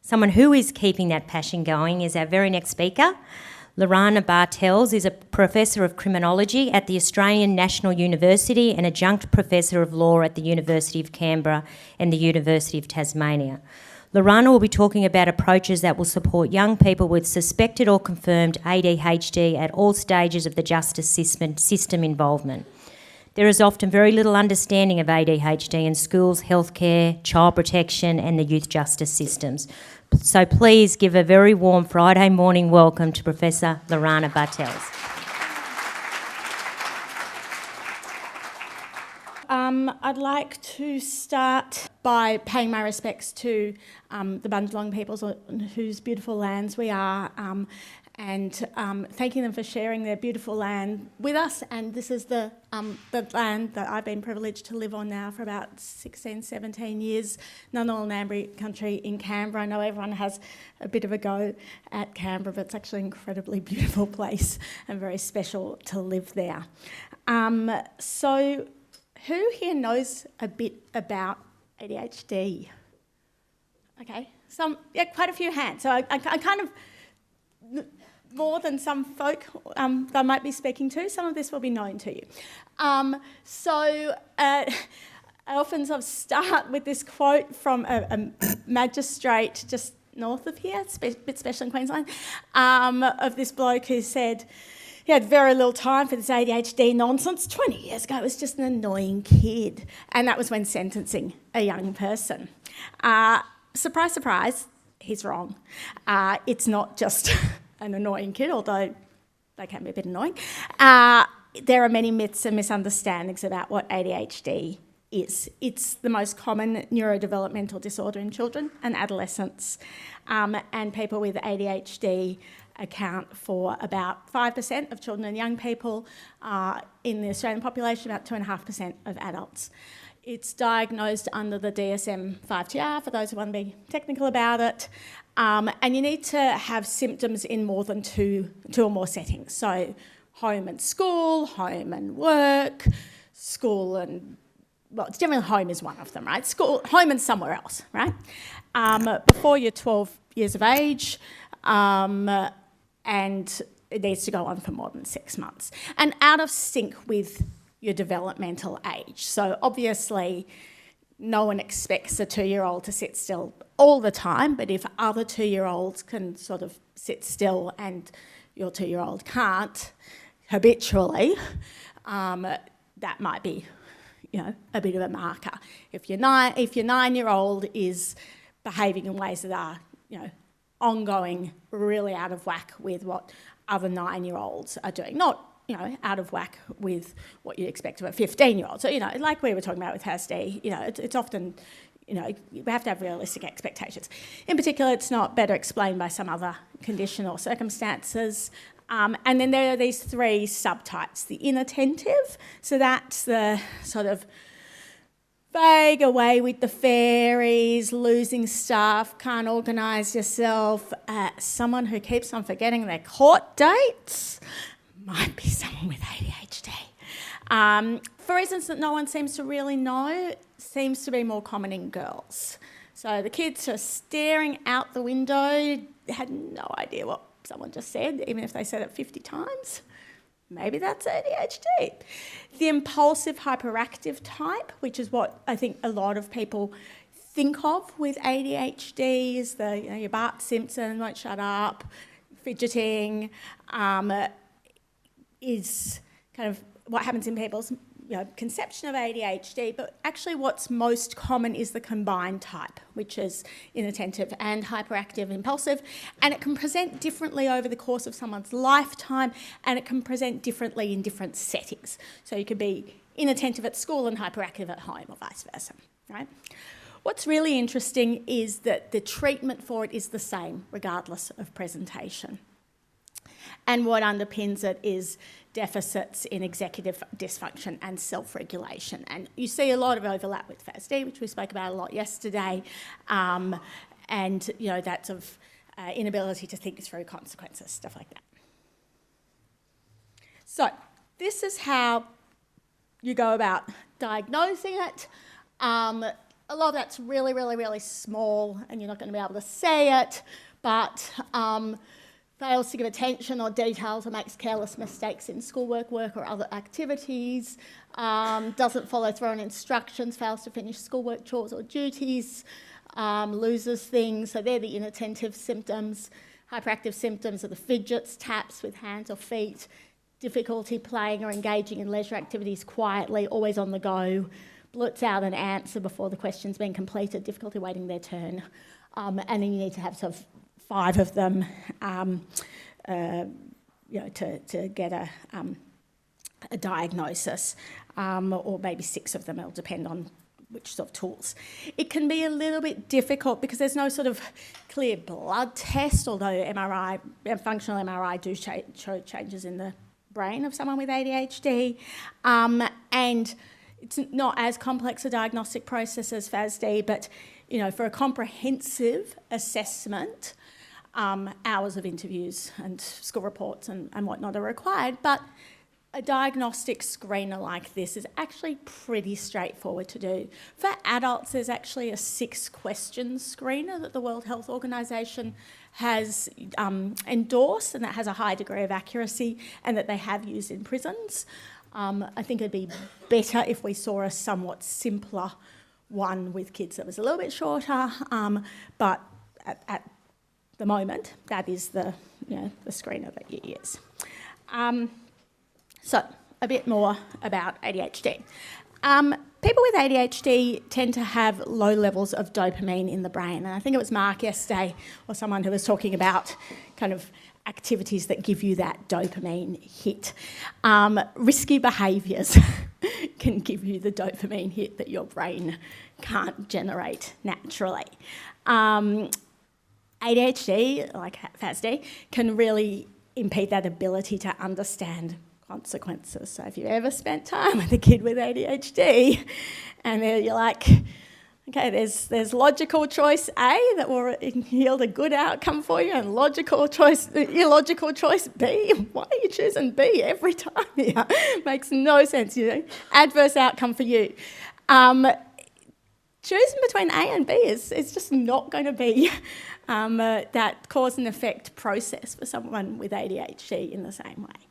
Someone who is keeping that passion going is our very next speaker. Lorana Bartels is a Professor of Criminology at the Australian National University and Adjunct Professor of Law at the University of Canberra and the University of Tasmania. Lorana will be talking about approaches that will support young people with suspected or confirmed ADHD at all stages of the justice system involvement. There is often very little understanding of ADHD in schools, healthcare, child protection and the youth justice systems. So please give a very warm Friday morning welcome to Professor Lorana Bartels. I'd like to start by paying my respects to the Bundjalung peoples on whose beautiful lands we are, and thanking them for sharing their beautiful land with us. And this is the land that I've been privileged to live on now for about 16, 17 years, Ngunnawal Ngambri country in Canberra. I know everyone has a bit of a go at Canberra, but it's actually an incredibly beautiful place and very special to live there. So who here knows a bit about ADHD? Okay, quite a few hands. So I kind of, more than some folk that I might be speaking to, some of this will be known to you. I often sort of start with this quote from a magistrate just north of here, it's a bit special in Queensland, of this bloke who said he had very little time for this ADHD nonsense. 20 years ago, it was just an annoying kid. And that was when sentencing a young person. Surprise, surprise, he's wrong. It's not just an annoying kid, although they can be a bit annoying. There are many myths and misunderstandings about what ADHD is. It's the most common neurodevelopmental disorder in children and adolescents. And people with ADHD account for about 5% of children and young people. In the Australian population, about 2.5% of adults. It's diagnosed under the DSM-5TR, for those who want to be technical about it. And you need to have symptoms in more than two or more settings. So home and school, home and work, school and, well, it's generally home is one of them, right? School, home and somewhere else, right? Before you're 12 years of age, and it needs to go on for more than 6 months. And out of sync with your developmental age. So obviously, no one expects a 2-year-old to sit still all the time, but if other 2-year-olds can sort of sit still and your 2-year-old can't habitually, that might be, a bit of a marker. If your 9-year-old is behaving in ways that are, ongoing, really out of whack with what other 9-year-olds are doing, not out of whack with what you expect of a 15-year-old. So, like we were talking about with HASD, it's often, we have to have realistic expectations. In particular, it's not better explained by some other condition or circumstances. And then there are these 3 subtypes. The inattentive, so that's the sort of vague, away with the fairies, losing stuff, can't organise yourself. Someone who keeps on forgetting their court dates might be someone with ADHD. For reasons that no one seems to really know, seems to be more common in girls. So the kids are staring out the window, had no idea what someone just said, even if they said it 50 times. Maybe that's ADHD. The impulsive hyperactive type, which is what I think a lot of people think of with ADHD, is the your Bart Simpson, won't shut up, fidgeting, is kind of what happens in people's conception of ADHD, but actually what's most common is the combined type, which is inattentive and hyperactive impulsive, and it can present differently over the course of someone's lifetime, and it can present differently in different settings. So you could be inattentive at school and hyperactive at home, or vice versa, right? What's really interesting is that the treatment for it is the same, regardless of presentation. And what underpins it is deficits in executive dysfunction and self-regulation. And you see a lot of overlap with FASD, which we spoke about a lot yesterday, and that's of inability to think through consequences, stuff like that. So this is how you go about diagnosing it. a lot of that's really, really, really small and you're not going to be able to say it, but fails to give attention or details or makes careless mistakes in schoolwork, work or other activities, doesn't follow through on instructions, fails to finish schoolwork, chores or duties, loses things. So they're the inattentive symptoms. Hyperactive symptoms are the fidgets, taps with hands or feet, difficulty playing or engaging in leisure activities quietly, always on the go, blurts out an answer before the question's been completed, difficulty waiting their turn. And then you need to have sort of 5 of them to get a diagnosis, or maybe 6 of them. It'll depend on which sort of tools. It can be a little bit difficult because there's no sort of clear blood test, although MRI, functional MRI do show changes in the brain of someone with ADHD. And it's not as complex a diagnostic process as FASD, but for a comprehensive assessment, hours of interviews and school reports and whatnot are required. But a diagnostic screener like this is actually pretty straightforward to do. For adults, there's actually a 6-question screener that the World Health Organization has endorsed, and that has a high degree of accuracy, and that they have used in prisons. I think it'd be better if we saw a somewhat simpler one with kids that was a little bit shorter, but at the moment, that is the screener that you use. So, a bit more about ADHD. People with ADHD tend to have low levels of dopamine in the brain, and I think it was Mark yesterday, or someone who was talking about kind of activities that give you that dopamine hit. Risky behaviours can give you the dopamine hit that your brain can't generate naturally. ADHD, like FASD, can really impede that ability to understand consequences. So if you've ever spent time with a kid with ADHD and you're like, okay, there's logical choice A that will yield a good outcome for you, and illogical choice B. Why are you choosing B every time here? Makes no sense, adverse outcome for you. Choosing between A and B is just not going to be that cause and effect process for someone with ADHD in the same way.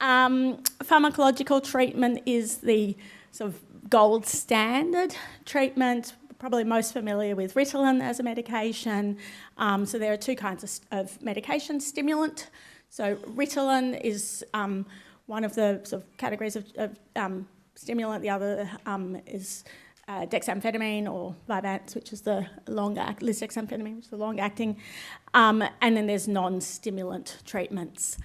Pharmacological treatment is the sort of gold standard treatment, probably most familiar with Ritalin as a medication. So there are 2 kinds of medication. Stimulant. So Ritalin is one of the sort of categories of stimulant. The other is dexamphetamine or Vyvanse, which is the lisdexamphetamine, which is the long-acting. And then there's non-stimulant treatments,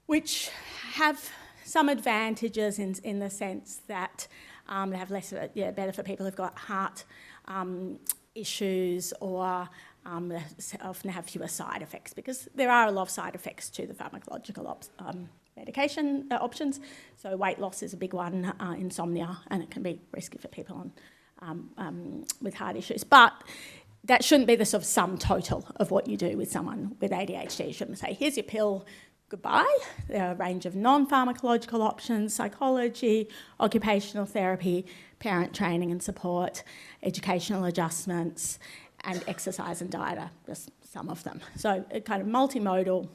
which have some advantages in the sense that they have less, better for people who've got heart issues, or often have fewer side effects, because there are a lot of side effects to the pharmacological medication options. So weight loss is a big one, insomnia, and it can be risky for people with heart issues. But that shouldn't be the sort of sum total of what you do with someone with ADHD. You shouldn't say, here's your pill, goodbye. There are a range of non-pharmacological options: psychology, occupational therapy, parent training and support, educational adjustments, and exercise and diet are just some of them. So a kind of multimodal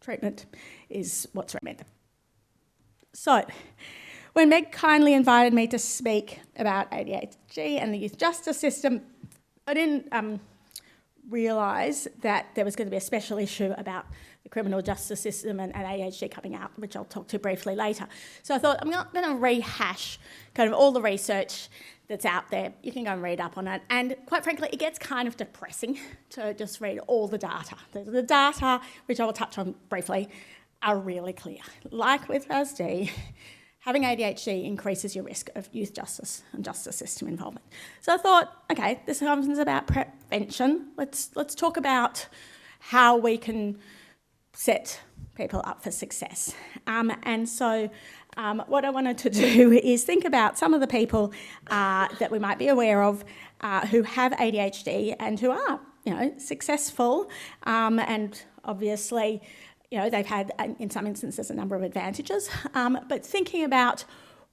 treatment is what's recommended. So when Meg kindly invited me to speak about ADHD and the youth justice system, I didn't realise that there was going to be a special issue about the criminal justice system and ADHD coming out, which I'll talk to briefly later. So I thought, I'm not going to rehash kind of all the research that's out there. You can go and read up on it. And quite frankly, it gets kind of depressing to just read all the data. The data, which I will touch on briefly, are really clear. Like with FASD, having ADHD increases your risk of youth justice and justice system involvement. So I thought, okay, this conference is about prevention. Let's talk about how we can set people up for success. And so what I wanted to do is think about some of the people that we might be aware of who have ADHD and who are, successful, and obviously, they've had, in some instances, a number of advantages. But thinking about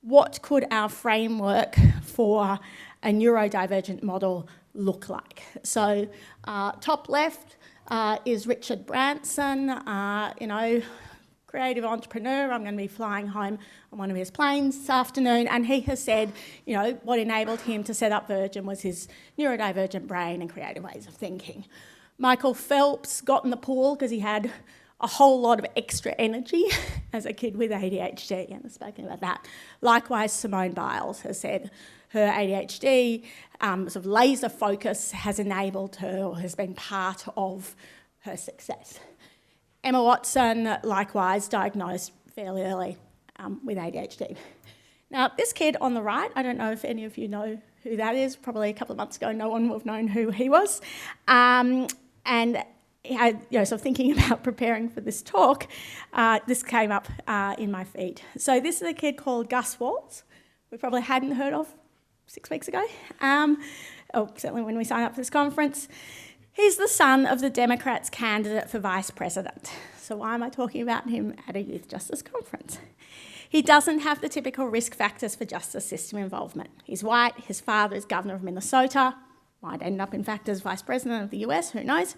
what could our framework for a neurodivergent model look like. So top left is Richard Branson, creative entrepreneur. I'm going to be flying home on one of his planes this afternoon, and he has said, what enabled him to set up Virgin was his neurodivergent brain and creative ways of thinking. Michael Phelps got in the pool because he had a whole lot of extra energy as a kid with ADHD, and I've spoken about that. Likewise, Simone Biles has said her ADHD sort of laser focus has enabled her, or has been part of her success. Emma Watson, likewise, diagnosed fairly early with ADHD. Now, this kid on the right, I don't know if any of you know who that is. Probably a couple of months ago, no one would have known who he was. And so thinking about preparing for this talk, this came up in my feed. So this is a kid called Gus Waltz. We probably hadn't heard of 6 weeks ago, or certainly when we signed up for this conference. He's the son of the Democrats' candidate for vice president. So why am I talking about him at a youth justice conference? He doesn't have the typical risk factors for justice system involvement. He's white, his father is governor of Minnesota, might end up in fact as vice president of the US, who knows.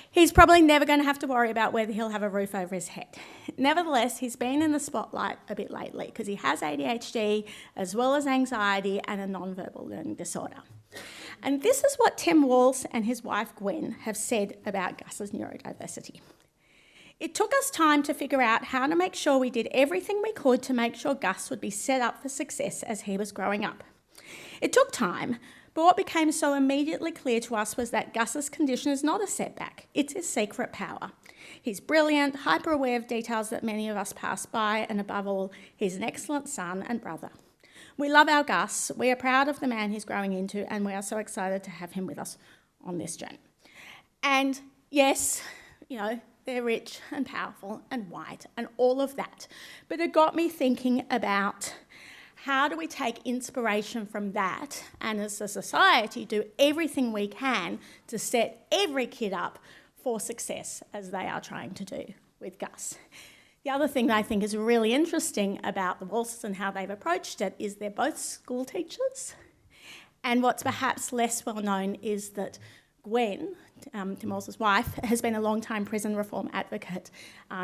He's probably never going to have to worry about whether he'll have a roof over his head. Nevertheless, he's been in the spotlight a bit lately because he has ADHD as well as anxiety and a non-verbal learning disorder. And this is what Tim Walsh and his wife Gwen have said about Gus's neurodiversity. It took us time to figure out how to make sure we did everything we could to make sure Gus would be set up for success as he was growing up. It took time, but what became so immediately clear to us was that Gus's condition is not a setback, it's his secret power. He's brilliant, hyper-aware of details that many of us pass by, and above all, he's an excellent son and brother. We love our Gus, we are proud of the man he's growing into, and we are so excited to have him with us on this journey. And yes, they're rich and powerful and white and all of that. But it got me thinking about how do we take inspiration from that and as a society do everything we can to set every kid up for success as they are trying to do with Gus. The other thing that I think is really interesting about the Walshes and how they've approached it is they're both school teachers. And what's perhaps less well known is that Gwen, Tim Walsh's wife, has been a long-time prison reform advocate,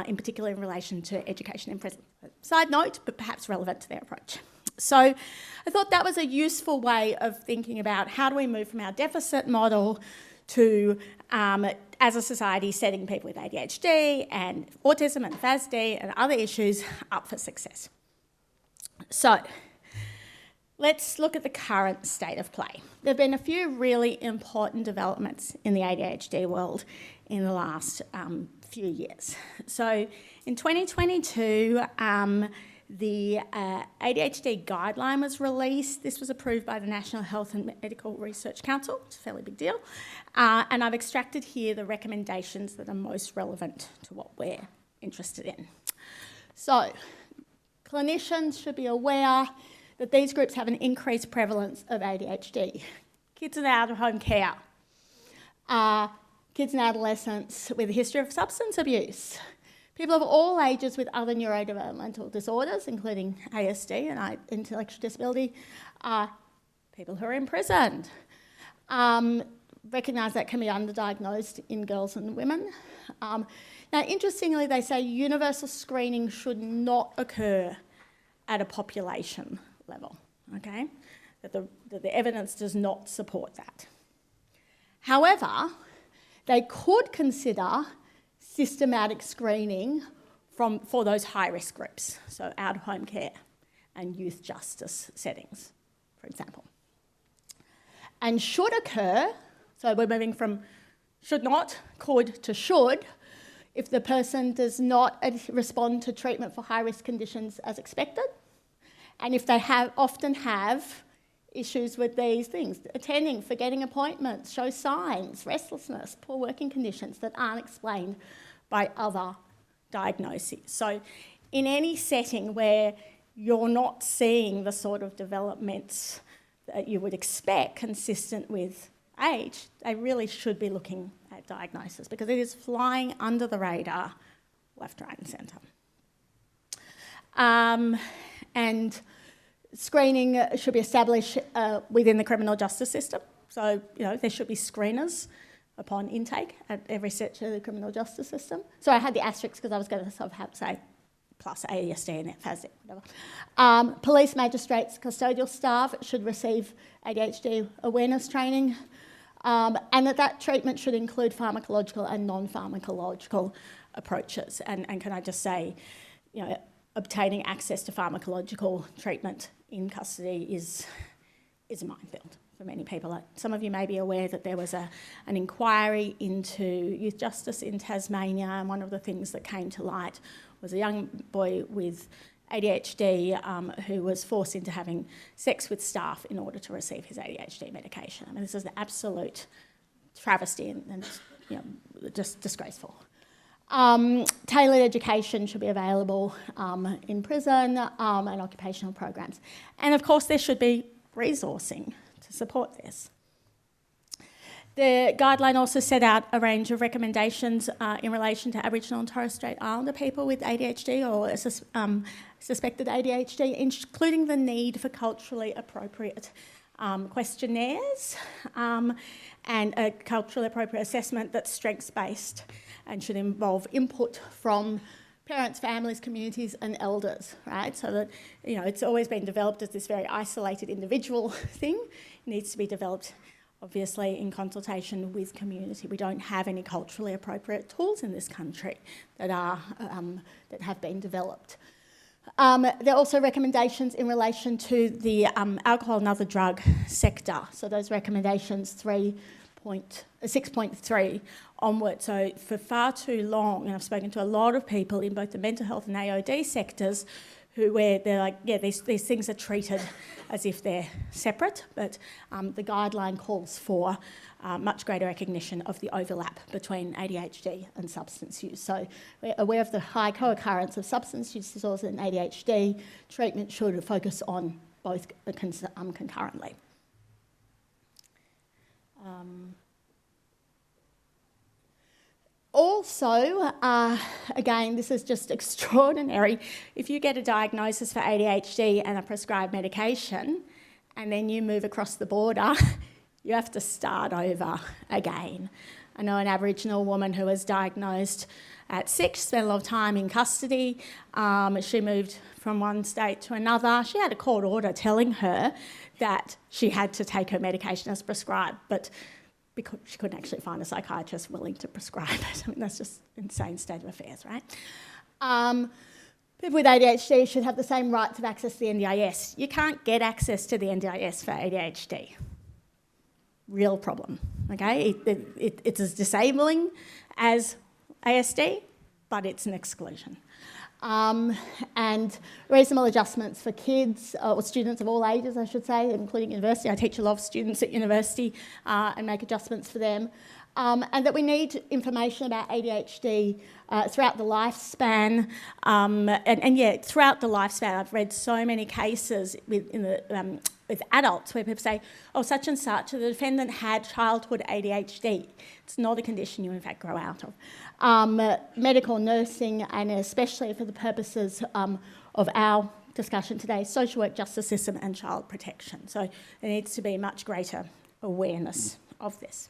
in particular in relation to education in prison. Side note, but perhaps relevant to their approach. So I thought that was a useful way of thinking about how do we move from our deficit model to, as a society, setting people with ADHD and autism and FASD and other issues up for success. So let's look at the current state of play. There have been a few really important developments in the ADHD world in the last few years. So in 2022, the ADHD guideline was released. This was approved by the National Health and Medical Research Council. It's a fairly big deal. And I've extracted here the recommendations that are most relevant to what we're interested in. So clinicians should be aware that these groups have an increased prevalence of ADHD. Kids in out-of-home care, kids and adolescents with a history of substance abuse, people of all ages with other neurodevelopmental disorders, including ASD and intellectual disability, people who are imprisoned. Recognise that can be underdiagnosed in girls and women. Now, interestingly, they say universal screening should not occur at a population level, okay? That the evidence does not support that. However, they could consider systematic screening for those high-risk groups, so out-of-home care and youth justice settings, for example. And should occur, so we're moving from should not, could to should, if the person does not respond to treatment for high-risk conditions as expected, and if they often have issues with these things, attending, forgetting appointments, show signs, restlessness, poor working conditions that aren't explained by other diagnoses. So in any setting where you're not seeing the sort of developments that you would expect consistent with age, they really should be looking at diagnosis because it is flying under the radar left, right and centre. And Screening should be established within the criminal justice system. So, there should be screeners upon intake at every step of the criminal justice system. So I had the asterisks because I was going to sort of have to say plus ADHD and FASD, whatever. Police, magistrates, custodial staff should receive ADHD awareness training, and that treatment should include pharmacological and non-pharmacological approaches. And can I just say, obtaining access to pharmacological treatment in custody is a minefield for many people. Some of you may be aware that there was an inquiry into youth justice in Tasmania, and one of the things that came to light was a young boy with ADHD who was forced into having sex with staff in order to receive his ADHD medication. I mean, this is an absolute travesty and just disgraceful. Tailored education should be available in prison and occupational programs. And of course, there should be resourcing to support this. The guideline also set out a range of recommendations in relation to Aboriginal and Torres Strait Islander people with ADHD or suspected ADHD, including the need for culturally appropriate questionnaires and a culturally appropriate assessment that's strengths-based and should involve input from parents, families, communities and elders, right? So that, it's always been developed as this very isolated individual thing. It needs to be developed, obviously, in consultation with community. We don't have any culturally appropriate tools in this country that have been developed. There are also recommendations in relation to the alcohol and other drug sector. So those recommendations 6.3 onward. So for far too long, and I've spoken to a lot of people in both the mental health and AOD sectors where they're like, these things are treated as if they're separate, but the guideline calls for much greater recognition of the overlap between ADHD and substance use. So we're aware of the high co-occurrence of substance use disorders and ADHD. Treatment should focus on both concurrently. Also, again, this is just extraordinary. If you get a diagnosis for ADHD and a prescribed medication, and then you move across the border, you have to start over again. I know an Aboriginal woman who was diagnosed at 6, spent a lot of time in custody. She moved from one state to another. She had a court order telling her that she had to take her medication as prescribed, but because she couldn't actually find a psychiatrist willing to prescribe it. I mean, that's just an insane state of affairs, right? People with ADHD should have the same rights of access to the NDIS. You can't get access to the NDIS for ADHD. Real problem, okay? It's as disabling as ASD, but it's an exclusion. And reasonable adjustments for kids, or students of all ages, I should say, including university. I teach a lot of students at university and make adjustments for them. And that we need information about ADHD throughout the lifespan. Throughout the lifespan, I've read so many cases with adults where people say, oh, such and such, the defendant had childhood ADHD. It's not a condition you in fact grow out of. Medical nursing, and especially for the purposes of our discussion today, social work, justice system and child protection. So there needs to be much greater awareness of this.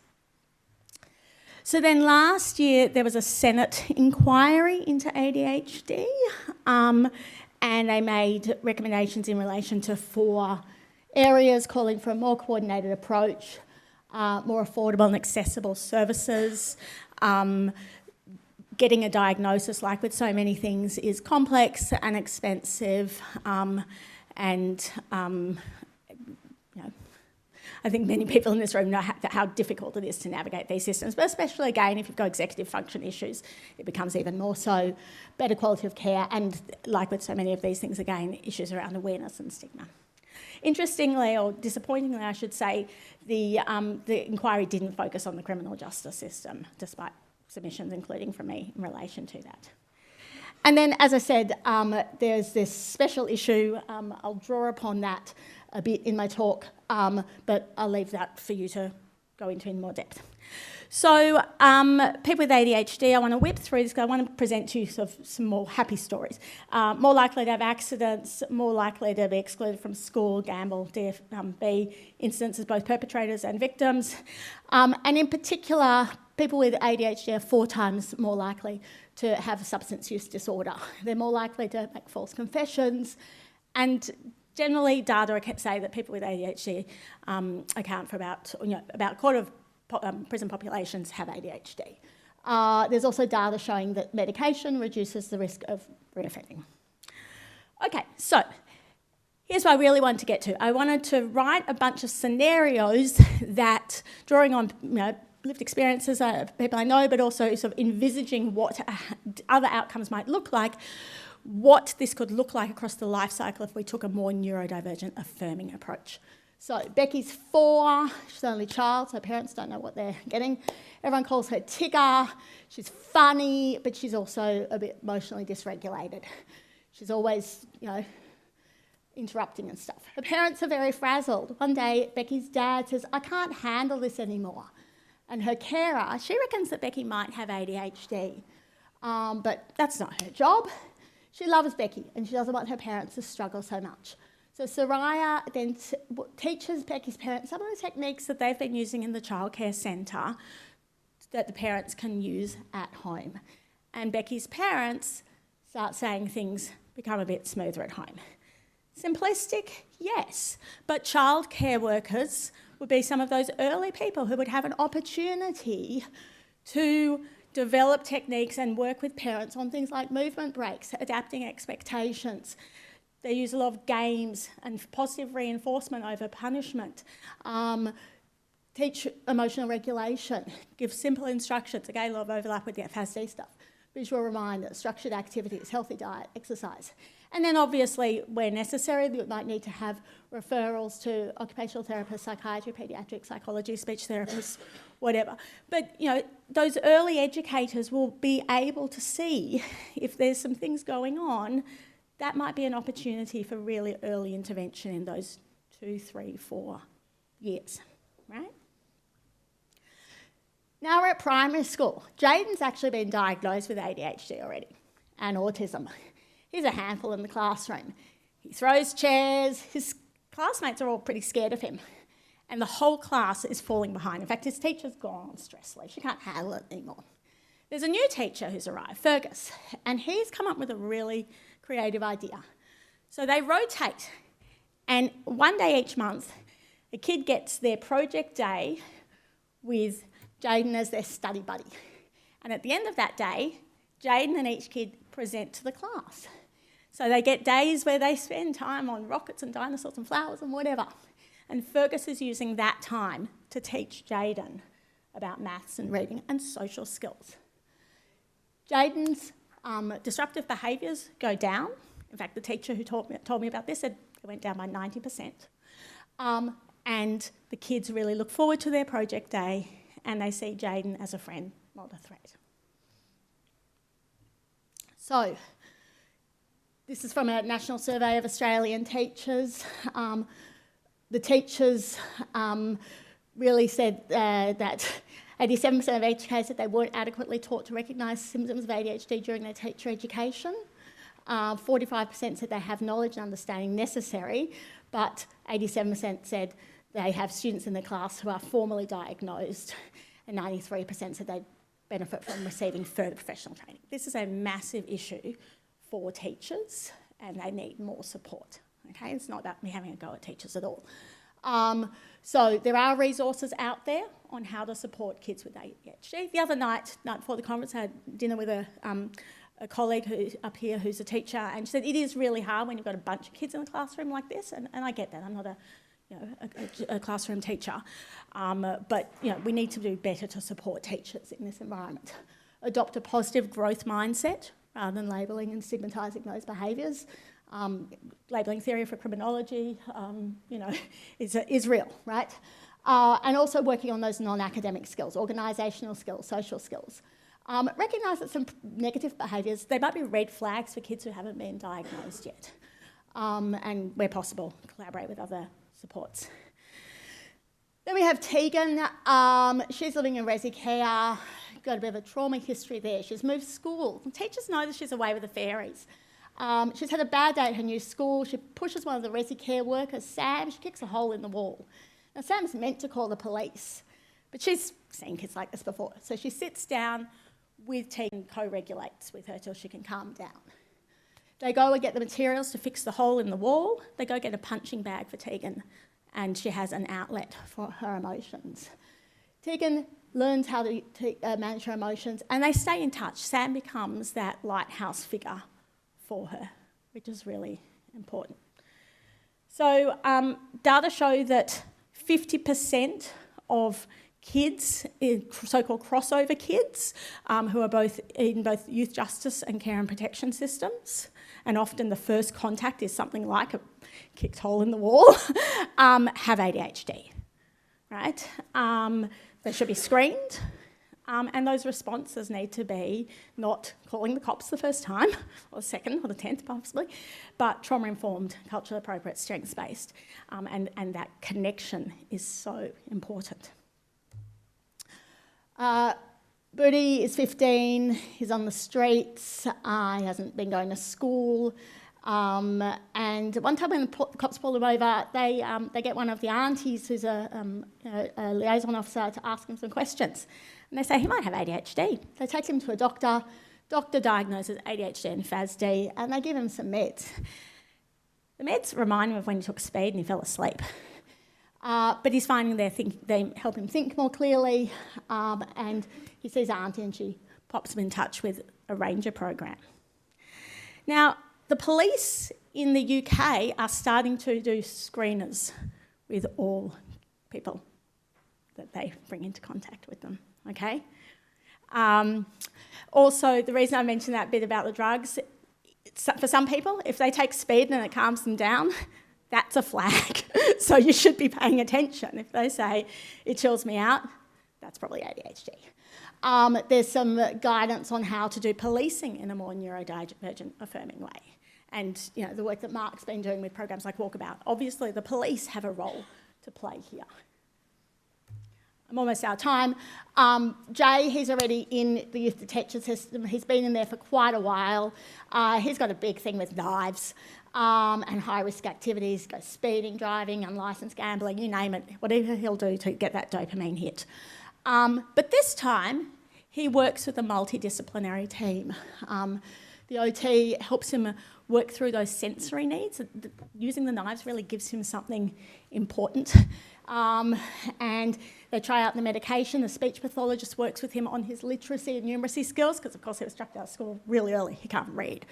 So then last year there was a Senate inquiry into ADHD and they made recommendations in relation to 4 areas, calling for a more coordinated approach, more affordable and accessible services. Getting a diagnosis, like with so many things, is complex and expensive I think many people in this room know how difficult it is to navigate these systems, but especially, again, if you've got executive function issues, it becomes even more so. Better quality of care and, like with so many of these things, again, issues around awareness and stigma. Interestingly, or disappointingly, I should say, the inquiry didn't focus on the criminal justice system, despite submissions, including from me, in relation to that. And then, as I said, there's this special issue. I'll draw upon that a bit in my talk, but I'll leave that for you to go into in more depth. So people with ADHD, I want to whip through this because I want to present to you sort of some more happy stories. More likely to have accidents, more likely to be excluded from school, gamble, DFB, instances both perpetrators and victims. And in particular, people with ADHD are 4 times more likely to have a substance use disorder. They're more likely to make false confessions, and generally data say that people with ADHD account for about a quarter of prison populations have ADHD. There's also data showing that medication reduces the risk of reoffending. Okay, so here's what I really wanted to get to. I wanted to write a bunch of scenarios that, drawing on lived experiences of people I know, but also sort of envisaging what other outcomes might look like, what this could look like across the life cycle if we took a more neurodivergent affirming approach. So Becky's 4, she's the only child, so parents don't know what they're getting. Everyone calls her Tigger. She's funny, but she's also a bit emotionally dysregulated. She's always, interrupting and stuff. Her parents are very frazzled. One day, Becky's dad says, "I can't handle this anymore." And her carer, she reckons that Becky might have ADHD, but that's not her job. She loves Becky, and she doesn't want her parents to struggle so much. So Soraya then teaches Becky's parents some of the techniques that they've been using in the childcare centre that the parents can use at home. And Becky's parents start saying things become a bit smoother at home. Simplistic, yes, but childcare workers would be some of those early people who would have an opportunity to develop techniques and work with parents on things like movement breaks, adapting expectations. They use a lot of games and positive reinforcement over punishment. Teach emotional regulation, give simple instructions, again, a lot of overlap with the FASD stuff. Visual reminders, structured activities, healthy diet, exercise. And then obviously, where necessary, you might need to have referrals to occupational therapists, psychiatry, paediatric psychology, speech therapists, whatever. But, those early educators will be able to see if there's some things going on. That might be an opportunity for really early intervention in those 2, 3, 4 years, right? Now we're at primary school. Jaden's actually been diagnosed with ADHD already and autism. He's a handful in the classroom. He throws chairs. His classmates are all pretty scared of him. And the whole class is falling behind. In fact, his teacher's gone on stress leave. She can't handle it anymore. There's a new teacher who's arrived, Fergus, and he's come up with a really creative idea. So they rotate, and one day each month, a kid gets their project day with Jaden as their study buddy. And at the end of that day, Jaden and each kid present to the class. So they get days where they spend time on rockets and dinosaurs and flowers and whatever. And Fergus is using that time to teach Jaden about maths and reading and social skills. Jaden's disruptive behaviours go down. In fact, the teacher who told me about this said it went down by 90%. And the kids really look forward to their project day, and they see Jaden as a friend, not a threat. So, this is from a national survey of Australian teachers. The teachers really said that 87% of educators said they weren't adequately taught to recognise symptoms of ADHD during their teacher education. 45% said they have knowledge and understanding necessary, but 87% said they have students in the class who are formally diagnosed, and 93% said they benefit from receiving further professional training. This is a massive issue for teachers, and they need more support. Okay, it's not about me having a go at teachers at all. So there are resources out there on how to support kids with ADHD. The other night before the conference, I had dinner with a colleague who's up here who's a teacher, and she said it is really hard when you've got a bunch of kids in a classroom like this, and I get that. I'm not a classroom teacher, but we need to do better to support teachers in this environment. Adopt a positive growth mindset rather than labelling and stigmatising those behaviours. Labelling theory for criminology, is real, right? And also working on those non-academic skills, organisational skills, social skills. Recognise that some negative behaviours, they might be red flags for kids who haven't been diagnosed yet. And where possible, collaborate with other supports. Then we have Tegan. She's living in resi care, got a bit of a trauma history there. She's moved school. Teachers know that she's away with the fairies. She's had a bad day at her new school. She pushes one of the resi care workers, Sam. She kicks a hole in the wall. Now, Sam's meant to call the police, but she's seen kids like this before. So she sits down with Tegan, co-regulates with her till she can calm down. They go and get the materials to fix the hole in the wall. They go get a punching bag for Tegan, and she has an outlet for her emotions. Tegan learns how to manage her emotions, and they stay in touch. Sam becomes that lighthouse figure for her, which is really important. So data show that 50% of kids, so-called crossover kids, who are both in both youth justice and care and protection systems, and often the first contact is something like a kicked hole in the wall, have ADHD, right? They should be screened, and those responses need to be not calling the cops the first time, or the second, or the 10th possibly, but trauma-informed, culturally appropriate, strengths-based, and that connection is so important. Booty is 15, he's on the streets, he hasn't been going to school, and one time when the cops pull him over, they get one of the aunties who's a liaison officer to ask him some questions. And they say he might have ADHD. They take him to a doctor, doctor diagnoses ADHD and FASD, and they give him some meds. The meds remind him of when he took speed and he fell asleep. But he's finding they help him think more clearly, and he sees Auntie and she pops him in touch with a ranger program. Now, the police in the UK are starting to do screeners with all people that they bring into contact with them, okay? Also, the reason I mentioned that bit about the drugs, for some people, if they take speed and it calms them down, that's a flag. So you should be paying attention. If they say, it chills me out, that's probably ADHD. There's some guidance on how to do policing in a more neurodivergent affirming way. And you know, the work that Mark's been doing with programs like Walkabout, obviously the police have a role to play here. I'm almost out of time. Jay, he's already in the youth detention system. He's been in there for quite a while. He's got a big thing with knives and high-risk activities, goes speeding, driving, unlicensed gambling, you name it, whatever he'll do to get that dopamine hit. But this time, he works with a multidisciplinary team. The OT helps him work through those sensory needs. Using the knives really gives him something important. And they try out the medication. The speech pathologist works with him on his literacy and numeracy skills, because of course he was struck out of school really early, he can't read.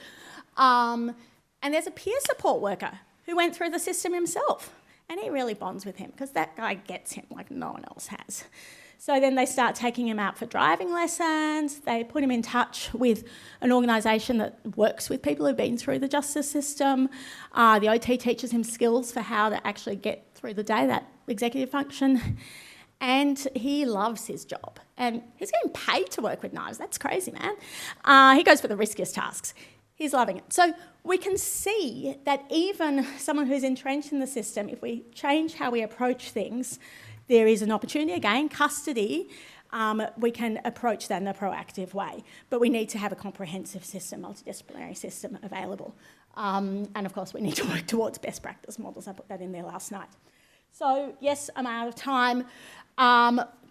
And there's a peer support worker who went through the system himself, and he really bonds with him because that guy gets him like no one else has. So then they start taking him out for driving lessons. They put him in touch with an organisation that works with people who've been through the justice system. The OT teaches him skills for how to actually get through the day, that executive function. And he loves his job. And he's getting paid to work with knives. That's crazy, man. He goes for the riskiest tasks. He's loving it. So we can see that even someone who's entrenched in the system, if we change how we approach things, there is an opportunity, again, custody, we can approach that in a proactive way. But we need to have a comprehensive system, multidisciplinary system available. And of course, we need to work towards best practice models. I put that in there last night. So yes, I'm out of time.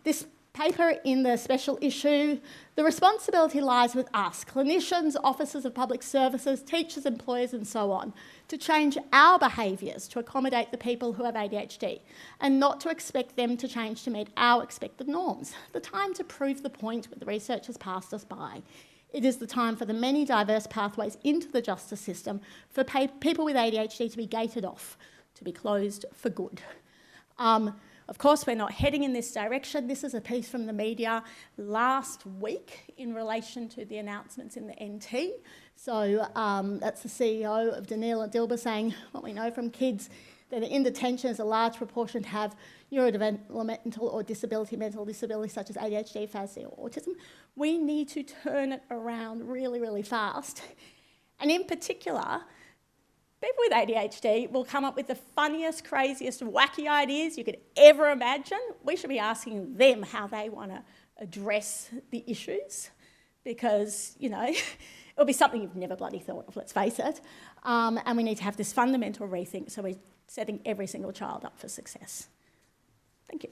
This paper in the special issue, the responsibility lies with us, clinicians, officers of public services, teachers, employers, and so on, to change our behaviours to accommodate the people who have ADHD, and not to expect them to change to meet our expected norms. The time to prove the point with the research has passed us by. It is the time for the many diverse pathways into the justice system for people with ADHD to be gated off, to be closed for good. Of course, we're not heading in this direction. This is a piece from the media last week in relation to the announcements in the NT. So that's the CEO of Danila Dilba saying, what we know from kids, that in detention is a large proportion have neurodevelopmental or mental disability such as ADHD, FASD or autism. We need to turn it around really, really fast. And in particular, People with ADHD will come up with the funniest, craziest, wacky ideas you could ever imagine. We should be asking them how they want to address the issues because, you know, it'll be something you've never bloody thought of, let's face it. And we need to have this fundamental rethink so we're setting every single child up for success. Thank you.